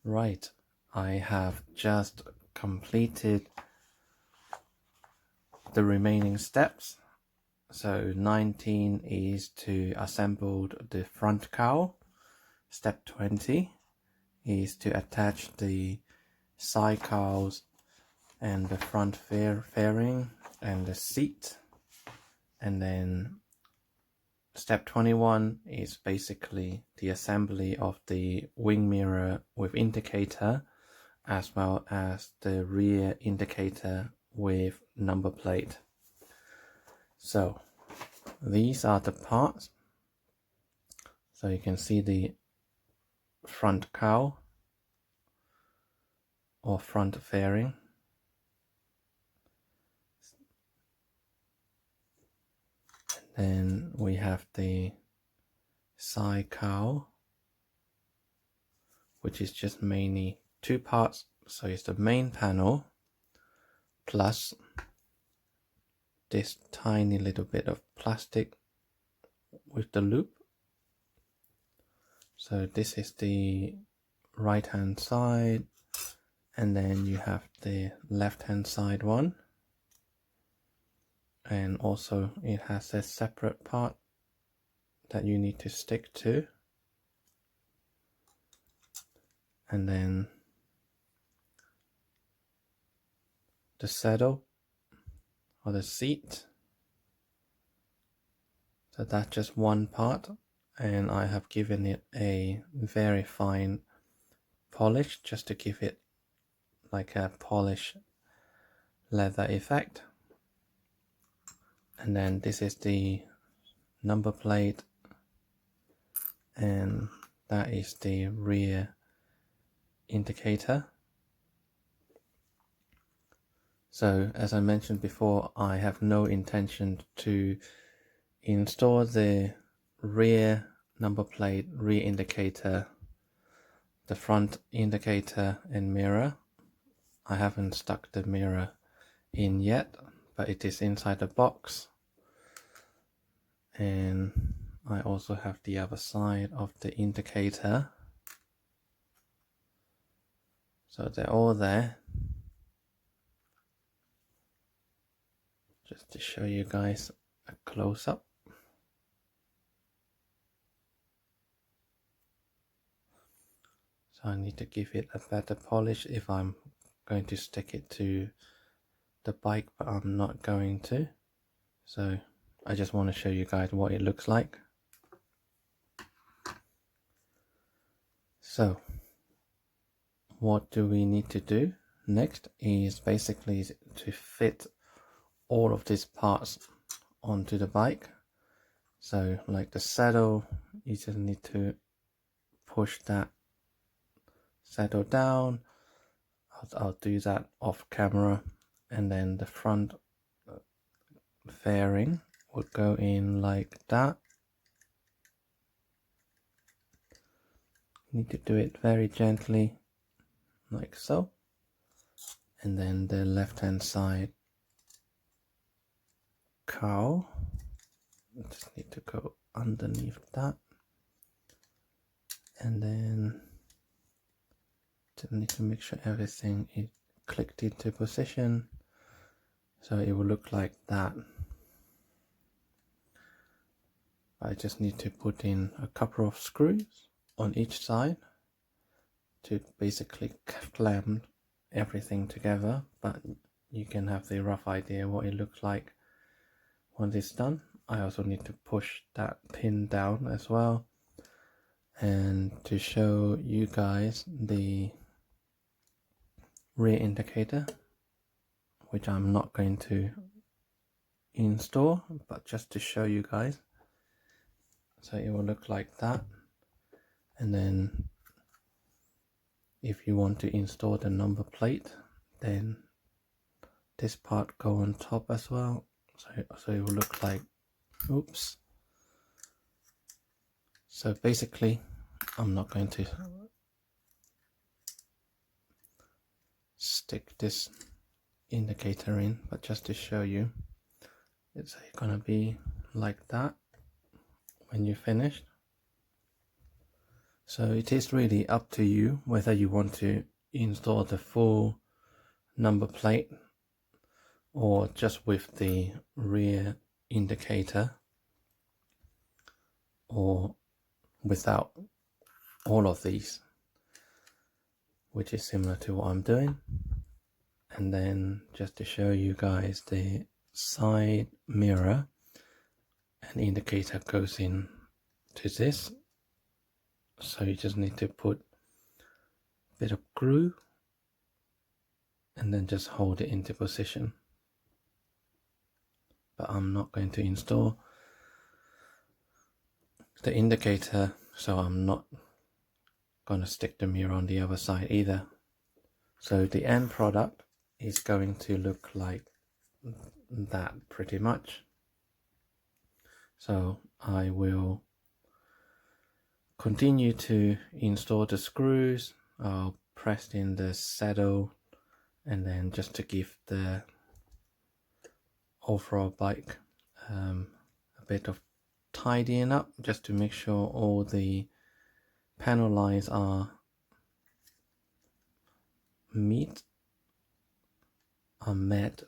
Right, I have just completed the remaining steps. So 19 is to assemble the front cowl. Step 20 is to attach the side cowls and the front fairing and the seat. And then step 21 is basically the assembly of the wing mirror with indicator, as well as the rear indicator with number plate. So these are the parts. So you can see the front cowl or front fairing. Then we have the side cowl, which is just mainly two parts. So it's the main panel plus this tiny little bit of plastic with the loop. So this is the right hand side, and then you have the left hand side one, and also it has a separate part that you need to stick to. And then the saddle or the seat, so that's just one part, and I have given it a very fine polish just to give it like a polished leather effect. And then this is the number plate, and that is the rear indicator. So as I mentioned before, I have no intention to install the rear number plate, rear indicator, the front indicator and mirror. I haven't stuck the mirror in yet, but it is inside the box. And I also have the other side of the indicator. So they're all there. Just to show you guys a close-up. So I need to give it a better polish if I'm going to stick it to the bike, but I'm not going to. So I just want to show you guys what it looks like. So what do we need to do next is basically to fit all of these parts onto the bike. So like the saddle, you just need to push that saddle down. I'll do that off camera. And then the front fairing would go in like that. You need to do it very gently, like so. And then the left hand side cowl, just need to go underneath that, and then just need to make sure everything is clicked into position, so it will look like that. I just need to put in a couple of screws on each side to basically clamp everything together, but you can have the rough idea what it looks like once it's done. I also need to push that pin down as well, and to show you guys the rear indicator, which I'm not going to install, but just to show you guys. So it will look like that. And then if you want to install the number plate, then this part go on top as well. So it will look like, oops. So basically, I'm not going to stick this indicator in, but just to show you, it's gonna be like that when you're finished. So it is really up to you whether you want to install the full number plate or just with the rear indicator, or without all of these, which is similar to what I'm doing. And then just to show you guys, the side mirror and indicator goes in to this, so you just need to put a bit of glue and then just hold it into position. But I'm not going to install the indicator, so I'm not going to stick the mirror on the other side either. So the end product is going to look like that pretty much. So I will continue to install the screws. I'll press in the saddle, and then just to give the overall bike a bit of tidying up, just to make sure all the panel lines are met,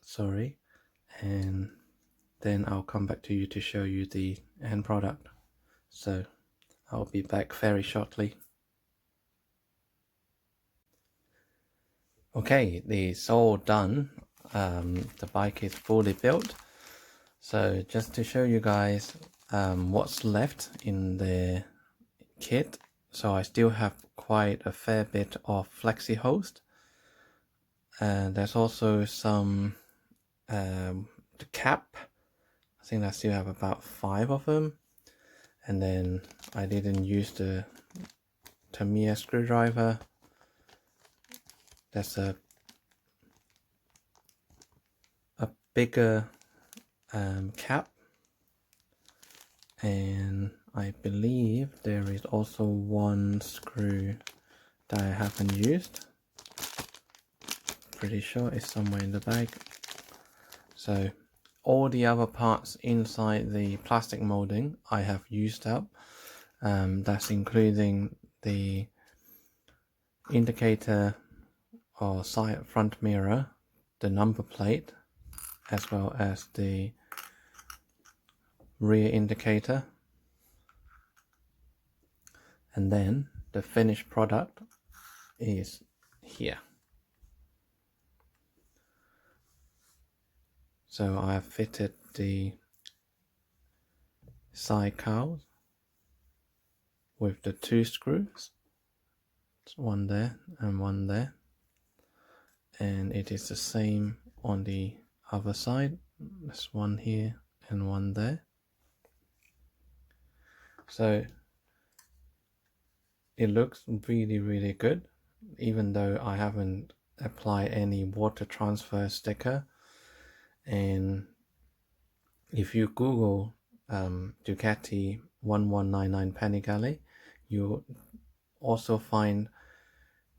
sorry, and then I'll come back to you to show you the end product. So I'll be back very shortly. Okay, it's all done. The bike is fully built. So just to show you guys what's left in the kit. So I still have quite a fair bit of flexi host, and there's also some the cap. I think I still have about 5 of them, and then I didn't use the Tamiya screwdriver. That's a bigger cap, and I believe there is also one screw that I haven't used. Pretty sure it's somewhere in the bag. So all the other parts inside the plastic molding I have used up. That's including the indicator or side front mirror, the number plate, as well as the rear indicator. And then the finished product is here. So I have fitted the side cowls with the 2 screws. It's one there and one there. And it is the same on the other side. There's one here and one there. So it looks really good, even though I haven't applied any water transfer sticker. And if you Google Ducati 1199 Panigale, you also find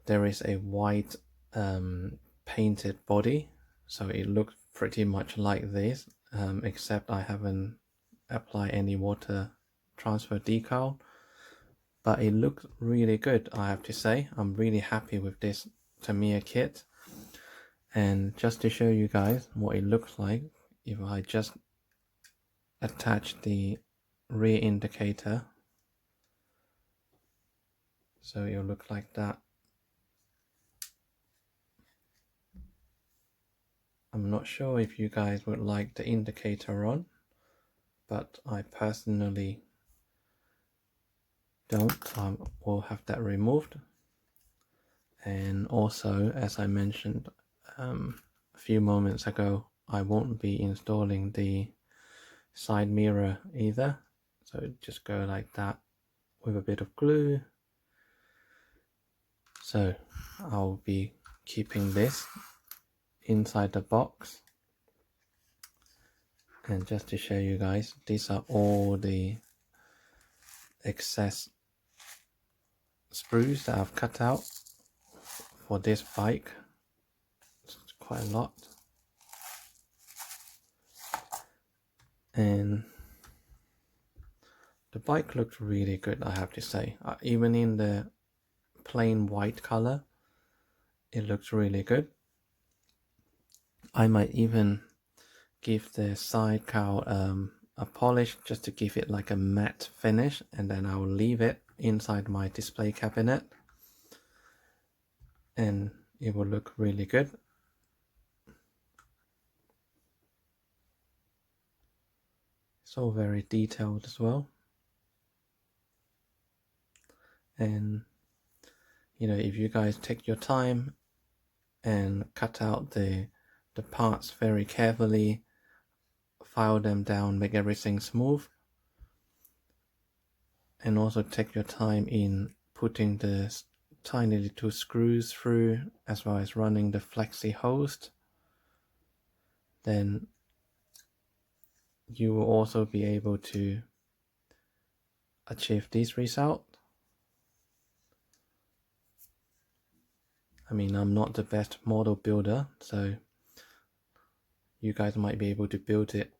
there is a white painted body, so it looks pretty much like this, except I haven't applied any water transfer decal. But it looks really good, I have to say. I'm really happy with this Tamiya kit. And just to show you guys what it looks like, if I just attach the rear indicator, so it'll look like that. I'm not sure if you guys would like the indicator on, but I personally don't. I will have that removed. And also, as I mentioned a few moments ago, I won't be installing the side mirror either. So just go like that with a bit of glue. So I'll be keeping this inside the box. And just to show you guys, these are all the excess sprues that I've cut out for this bike. It's quite a lot. And The bike looks really good, I have to say. Even in the plain white color, it looks really good. I might even give the side cowl a polish just to give it like a matte finish, and then I will leave it inside my display cabinet and it will look really good. It's all very detailed as well. And you know, if you guys take your time and cut out the parts very carefully, file them down, make everything smooth, and also take your time in putting the tiny little screws through, as well as running the flexi hose, then you will also be able to achieve this result. I mean, I'm not the best model builder, so you guys might be able to build it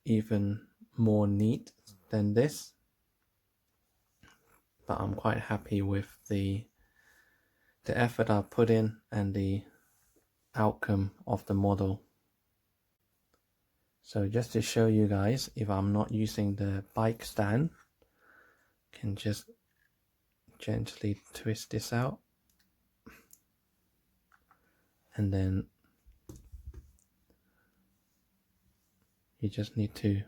even more neat than this, but I'm quite happy with the effort I put in and the outcome of the model. So just to show you guys, if I'm not using the bike stand, can just gently twist this out, and then you just need to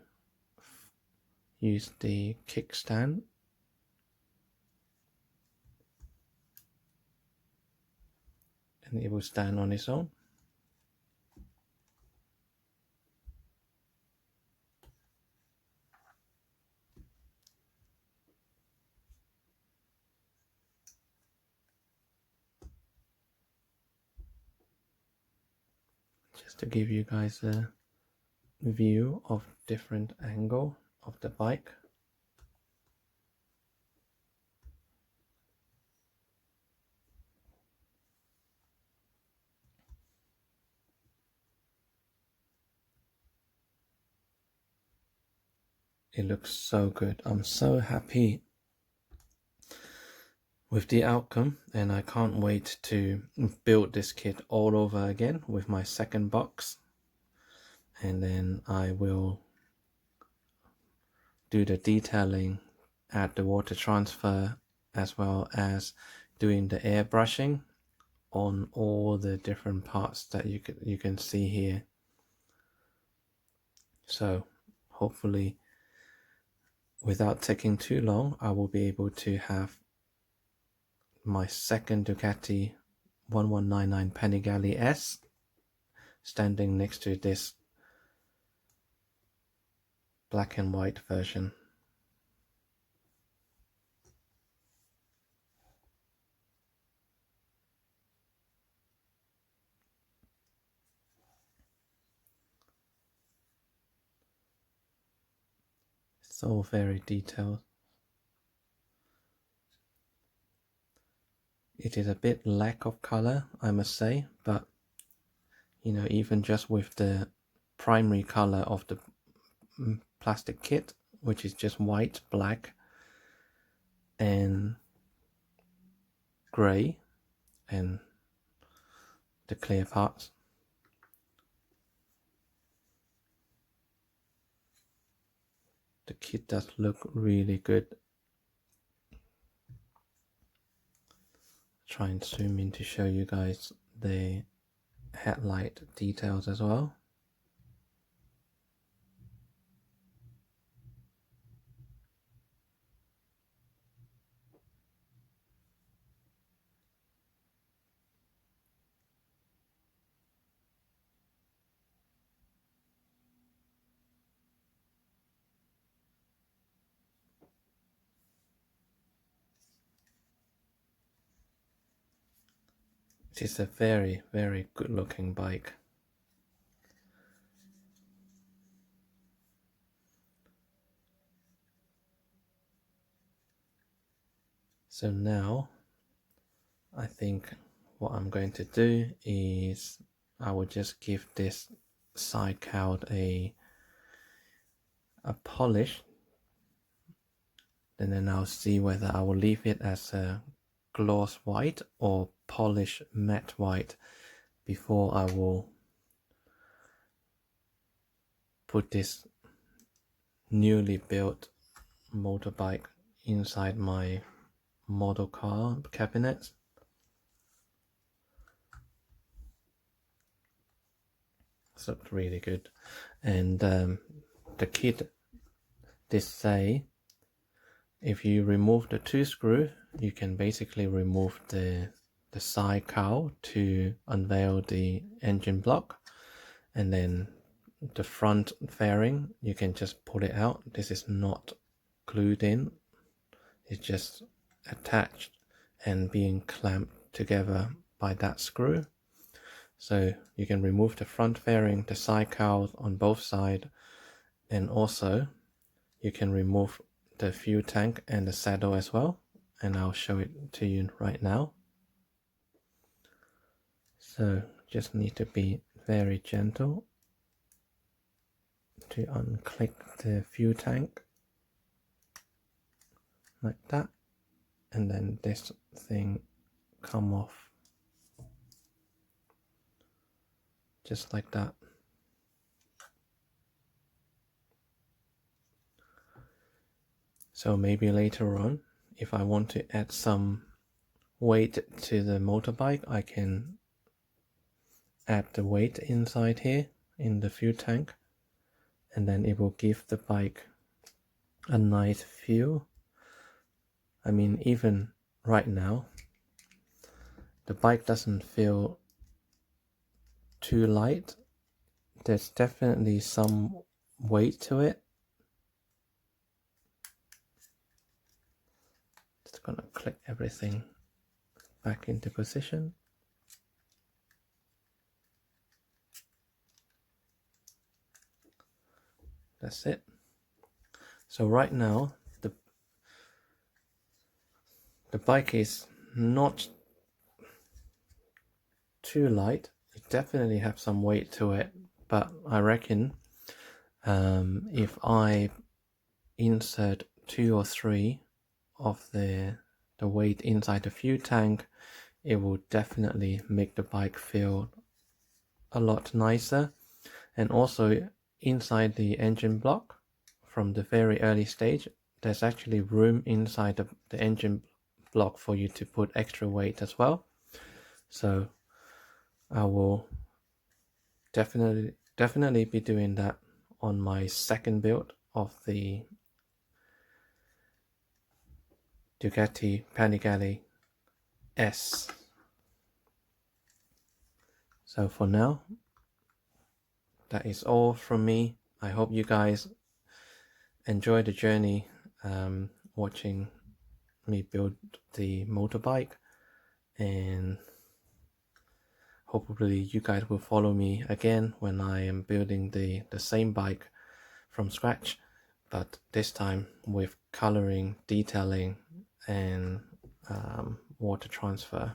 use the kickstand, and it will stand on its own. Just to give you guys a view of different angle of the bike. It looks so good. I'm so happy with the outcome, and I can't wait to build this kit all over again with my second box, and then I will do the detailing, add the water transfer, as well as doing the airbrushing on all the different parts that you can see here. So hopefully, without taking too long, I will be able to have my second Ducati 1199 Panigale S standing next to this black and white version. It's all very detailed. It is a bit lack of color, I must say, but you know, even just with the primary color of the plastic kit, which is just white, black, and grey, and the clear parts, the kit does look really good. Try and zoom in to show you guys the headlight details as well. It is a very, very good looking bike. So now I think what I'm going to do is I will just give this side cowl a polish and then I'll see whether I will leave it as a gloss white or polish matte white before I will put this newly built motorbike inside my model car cabinet. This looks really good. And the kit did say if you remove the 2 screw, you can basically remove the side cowl to unveil the engine block, and then the front fairing you can just pull it out. This is not glued in, it's just attached and being clamped together by that screw. So you can remove the front fairing, the side cowls on both sides, and also you can remove the fuel tank and the saddle as well, and I'll show it to you right now. So just need to be very gentle to unclick the fuel tank like that, and then this thing come off just like that. So maybe later on, if I want to add some weight to the motorbike, I can add the weight inside here in the fuel tank, and then it will give the bike a nice feel. I mean, even right now, the bike doesn't feel too light. There's definitely some weight to it. Just gonna click everything back into position. That's it. So right now the bike is not too light. It definitely have some weight to it, but I reckon if I insert 2 or 3 of the weight inside the fuel tank, it will definitely make the bike feel a lot nicer. And also inside the engine block, from the very early stage, there's actually room inside the engine block for you to put extra weight as well. So I will definitely be doing that on my second build of the Ducati Panigale S. So for now, that is all from me. I hope you guys enjoy the journey watching me build the motorbike, and hopefully you guys will follow me again when I am building the same bike from scratch, but this time with coloring, detailing, and water transfer.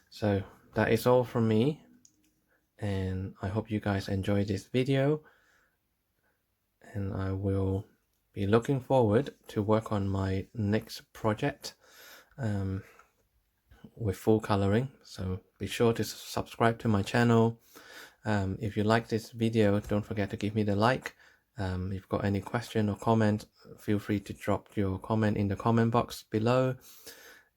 So that is all from me, and I hope you guys enjoy this video, and I will be looking forward to work on my next project with full coloring. So be sure to subscribe to my channel. If you like this video, don't forget to give me the like. If you've got any question or comment, feel free to drop your comment in the comment box below,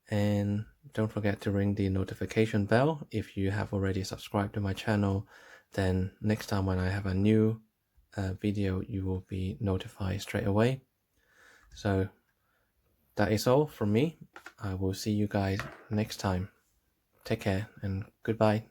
and don't forget to ring the notification bell if you have already subscribed to my channel. Then next time when I have a new video, you will be notified straight away. So that is all from me. I will see you guys next time. Take care and goodbye.